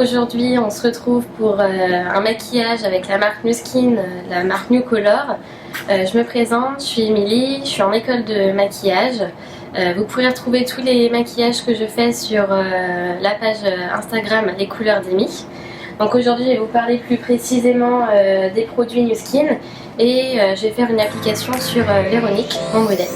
aujourd'hui on se retrouve pour un maquillage avec la marque Nu Skin, la marque New Color. Je me présente, je suis Émilie, je suis en école de maquillage. Vous pourrez retrouver tous les maquillages que je fais sur la page Instagram Les Couleurs d'Emy. Donc aujourd'hui je vais vous parler plus précisément des produits Nu Skin et je vais faire une application sur Véronique, mon modèle.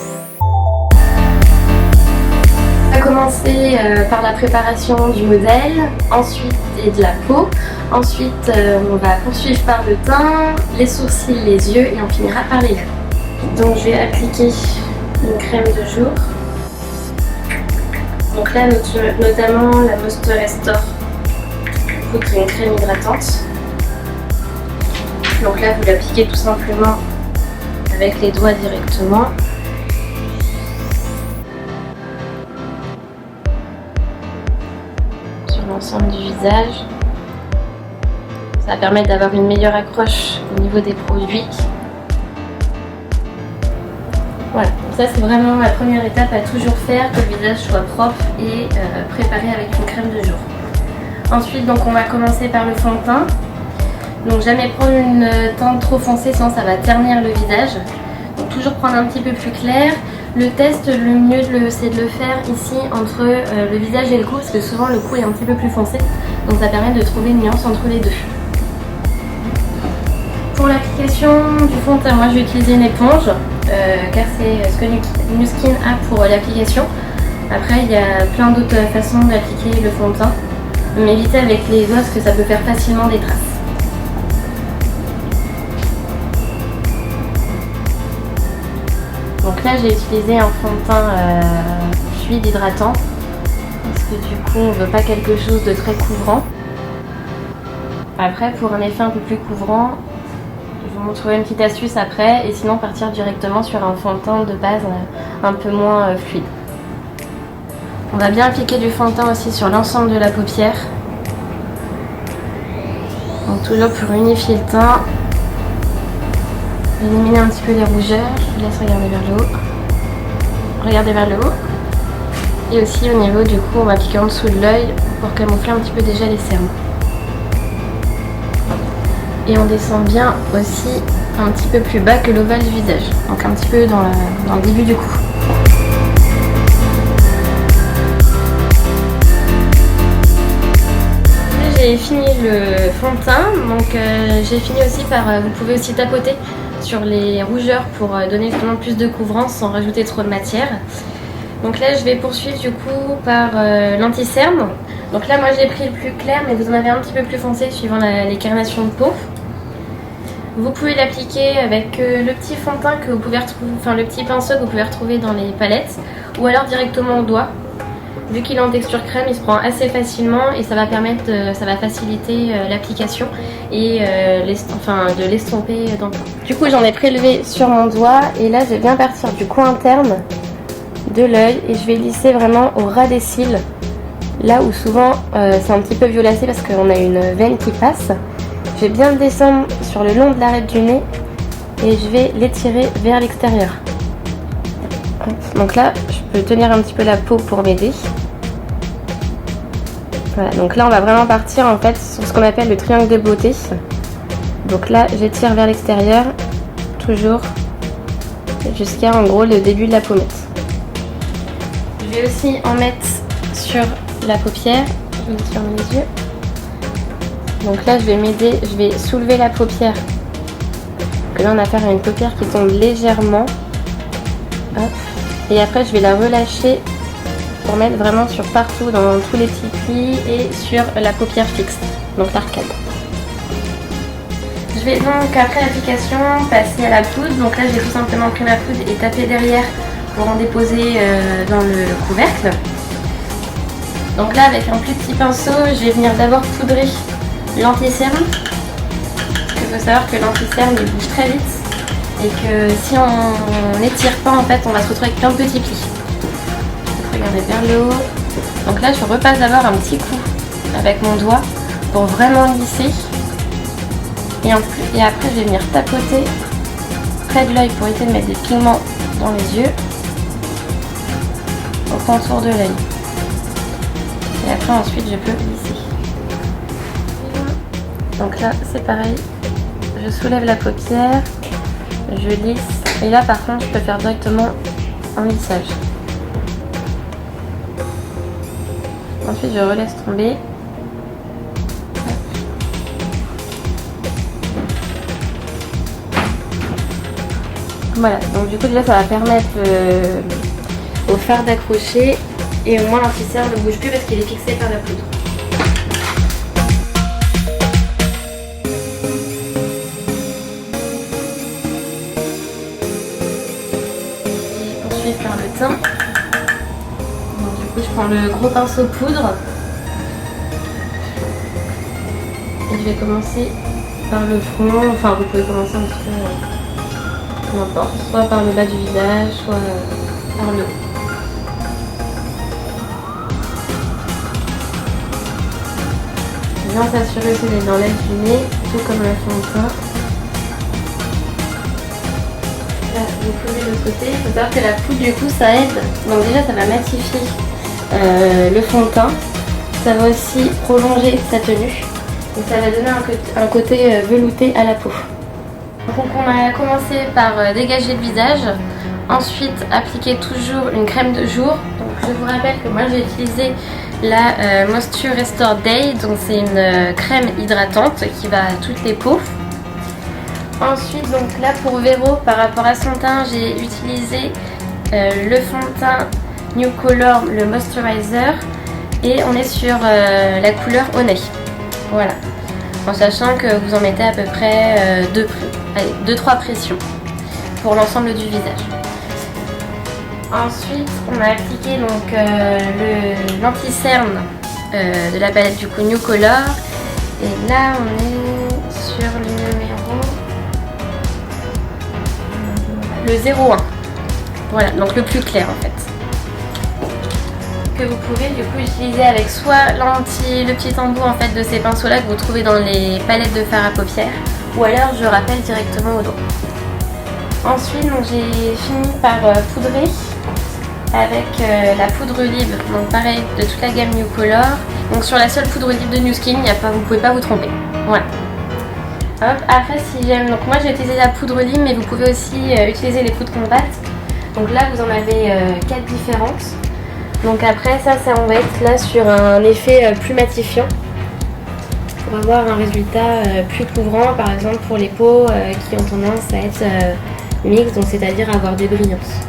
On va commencer par la préparation du modèle, ensuite et de la peau. Ensuite on va poursuivre par le teint, les sourcils, les yeux et on finira par les lèvres. Donc je vais appliquer une crème de jour. Donc là notamment la Moisture Restore, qui est une crème hydratante. Donc là vous l'appliquez tout simplement avec les doigts directement. L'ensemble du visage. Ça va permettre d'avoir une meilleure accroche au niveau des produits. Voilà, donc ça c'est vraiment la première étape à toujours faire, que le visage soit propre et préparé avec une crème de jour. Ensuite donc on va commencer par le fond de teint. Donc jamais prendre une teinte trop foncée sinon ça va ternir le visage. Donc toujours prendre un petit peu plus clair. Le test, le mieux c'est de le faire ici entre le visage et le cou parce que souvent le cou est un petit peu plus foncé. Donc ça permet de trouver une nuance entre les deux. Pour l'application du fond de teint, moi je vais utiliser une éponge car c'est ce que Nu Skin a pour l'application. Après il y a plein d'autres façons d'appliquer le fond de teint. Mais évitez avec les doigts parce que ça peut faire facilement des traces. Donc là j'ai utilisé un fond de teint fluide hydratant parce que du coup on veut pas quelque chose de très couvrant. Après pour un effet un peu plus couvrant, je vous montrerai une petite astuce après et sinon partir directement sur un fond de teint de base un peu moins fluide. On va bien appliquer du fond de teint aussi sur l'ensemble de la paupière. Donc toujours pour unifier le teint. Éliminer un petit peu les rougeurs, je vous laisse regarder vers le haut. Regardez vers le haut. Et aussi au niveau du cou, on va appliquer en dessous de l'œil pour camoufler un petit peu déjà les cernes. Et on descend bien aussi un petit peu plus bas que l'ovale du visage, donc un petit peu dans le début du cou. J'ai fini le fond de teint, donc j'ai fini aussi par, vous pouvez aussi tapoter sur les rougeurs pour donner vraiment plus de couvrance sans rajouter trop de matière. Donc là je vais poursuivre du coup par l'anti-cerne. Donc là moi j'ai pris le plus clair mais vous en avez un petit peu plus foncé suivant les carnations de peau. Vous pouvez l'appliquer avec le petit fond de teint que vous pouvez retrouver, enfin le petit pinceau que vous pouvez retrouver dans les palettes ou alors directement au doigt. Vu qu'il est en texture crème, il se prend assez facilement et ça va permettre, ça va faciliter l'application et de l'estomper dans le teint. Du coup j'en ai prélevé sur mon doigt et là je vais bien partir du coin interne de l'œil et je vais lisser vraiment au ras des cils. Là où souvent c'est un petit peu violacé parce qu'on a une veine qui passe. Je vais bien descendre sur le long de l'arête du nez et je vais l'étirer vers l'extérieur. Donc là je peux tenir un petit peu la peau pour m'aider. Voilà, donc là on va vraiment partir en fait sur ce qu'on appelle le triangle de beauté. Donc là j'étire vers l'extérieur, toujours jusqu'à en gros le début de la pommette. Je vais aussi en mettre sur la paupière, je vais fermer les yeux. Donc là je vais m'aider, je vais soulever la paupière. Donc là on a affaire à une paupière qui tombe légèrement. Hop. Et après je vais la relâcher pour mettre vraiment sur partout, dans tous les petits plis et sur la paupière fixe, donc l'arcade. Je vais donc après l'application passer à la poudre. Donc là j'ai tout simplement pris ma poudre et tapé derrière pour en déposer dans le couvercle. Donc là avec un plus petit pinceau je vais venir d'abord poudrer l'anti-cerne. Il faut savoir que l'anti-cerne il bouge très vite et que si on n'étire pas en fait on va se retrouver avec plein de petits plis. Regardez vers le haut. Donc là je repasse d'abord un petit coup avec mon doigt pour vraiment lisser. Et après je vais venir tapoter près de l'œil pour éviter de mettre des pigments dans les yeux au contour de l'œil. Et après ensuite je peux lisser. Donc là c'est pareil, je soulève la paupière, je lisse et là par contre je peux faire directement un lissage. Ensuite je relaisse tomber. Voilà, donc du coup déjà ça va permettre au fard d'accrocher et au moins l'anti-cerne ne bouge plus parce qu'il est fixé par la poudre. Et poursuivre par le teint. Donc, du coup je prends le gros pinceau poudre et je vais commencer par le front, enfin vous pouvez commencer un petit peu n'importe, soit par le bas du visage, soit par le haut. Bien s'assurer aussi d'être dans l'aile du nez, tout comme le fond de teint. Là, vous posez de l'autre côté. Il faut savoir que la poudre du coup ça aide. Donc déjà ça va matifier le fond de teint. Ça va aussi prolonger sa tenue. Donc ça va donner un côté velouté à la peau. Donc on a commencé par dégager le visage. Ensuite appliquer toujours une crème de jour. Donc je vous rappelle que moi j'ai utilisé la Moisture Restore Day. Donc c'est une crème hydratante qui va à toutes les peaux. Ensuite donc là pour Véro par rapport à son teint j'ai utilisé le fond de teint New Color, le Moisturizer. Et on est sur la couleur Honey. Voilà. En sachant que vous en mettez à peu près 2-3 pressions pour l'ensemble du visage. Ensuite, on a appliqué donc l'anti-cerne de la palette du coup New Color. Et là, on est sur le numéro le 01. Voilà, donc le plus clair en fait. Que vous pouvez du coup utiliser avec soit le petit embout en fait de ces pinceaux là que vous trouvez dans les palettes de fard à paupières, ou alors je rappelle directement au dos. Ensuite donc j'ai fini par poudrer avec la poudre libre, donc pareil de toute la gamme New Color. Donc sur la seule poudre libre de New Skin, vous pouvez pas vous tromper. Voilà. Hop, après si j'aime, donc moi j'ai utilisé la poudre libre, mais vous pouvez aussi utiliser les poudres compactes. Donc là vous en avez 4 différentes. Donc après ça on va être là sur un effet plus matifiant pour avoir un résultat plus couvrant, par exemple pour les peaux qui ont tendance à être mixtes, donc c'est-à-dire avoir des brillances.